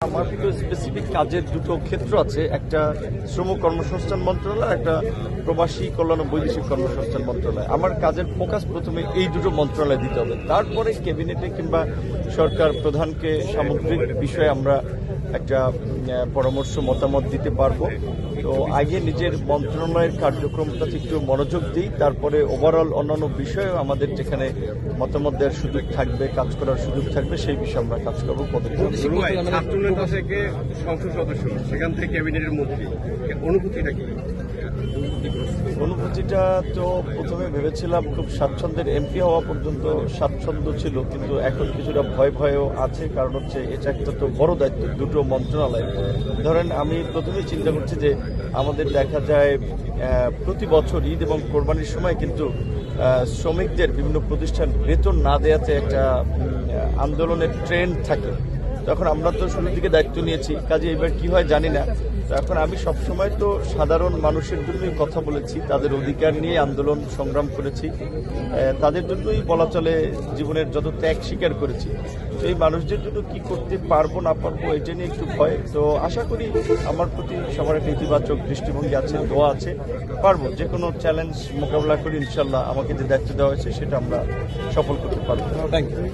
আমার তো স্পেসিফিক কাজের দুটো ক্ষেত্র আছে, একটা শ্রম কর্মসংস্থান মন্ত্রণালয়, একটা প্রবাসী কল্যাণ ও বৈদেশিক কর্মসংস্থান মন্ত্রণালয়। আমার কাজের ফোকাস প্রথমে এই দুটো মন্ত্রণালয় দিতে হবে, তারপরে ক্যাবিনেটে কিংবা সরকার প্রধানকে সামগ্রিক বিষয়ে আমরা একটা পরামর্শ মতামত দিতে পারবো। তো আগে নিজের মন্ত্রণালয়ের কার্যক্রমটাতে একটু মনোযোগ দিই, তারপরে ওভারঅল অন্যান্য বিষয়ে আমাদের যেখানে মতামত দেওয়ার সুযোগ থাকবে, কাজ করার সুযোগ থাকবে, সেই বিষয়ে আমরা কাজ করবো। ছাত্রনেতা থেকে সংসদ সদস্য, সেখান থেকে ক্যাবিনেটের মন্ত্রী, অনুভূতিটা কি? অনুভূতিটা তো প্রথমে ভেবেছিলাম খুব স্বাচ্ছন্দ্যের, এমপি হওয়া পর্যন্ত স্বাচ্ছন্দ্য ছিল, কিন্তু এখন কিছুটা ভয়ও আছে। কারণ হচ্ছে এটা একটা তো বড় দায়িত্ব, দুটো মন্ত্রণালয়। ধরেন আমি প্রথমেই চিন্তা করছি যে আমাদের দেখা যায় প্রতি বছর ঈদ এবং কোরবানির সময় কিন্তু শ্রমিকদের বিভিন্ন প্রতিষ্ঠান বেতন না দেওয়াতে একটা আন্দোলনের ট্রেন্ড থাকে। তখন আমরা তো শুরুর দিকে দায়িত্ব নিয়েছি, কাজে এবার কি হয় জানি না। তো এখন আমি সবসময় তো সাধারণ মানুষের জন্যই কথা বলেছি, তাদের অধিকার নিয়ে আন্দোলন সংগ্রাম করেছি, তাদের জন্যই বলা চলে জীবনের যত ত্যাগ স্বীকার করেছি। তো এই মানুষদের জন্য কি করতে পারবো না পারবো এটা নিয়ে একটু ভয়। তো আশা করি আমার প্রতি সবার একটা ইতিবাচক দৃষ্টিভঙ্গি আছে, দোয়া আছে, পারবো যে কোনো চ্যালেঞ্জ মোকাবিলা করি ইনশাল্লাহ। আমাকে যে দায়িত্ব দেওয়া হয়েছে সেটা আমরা সফল করতে পারবো। Thank you.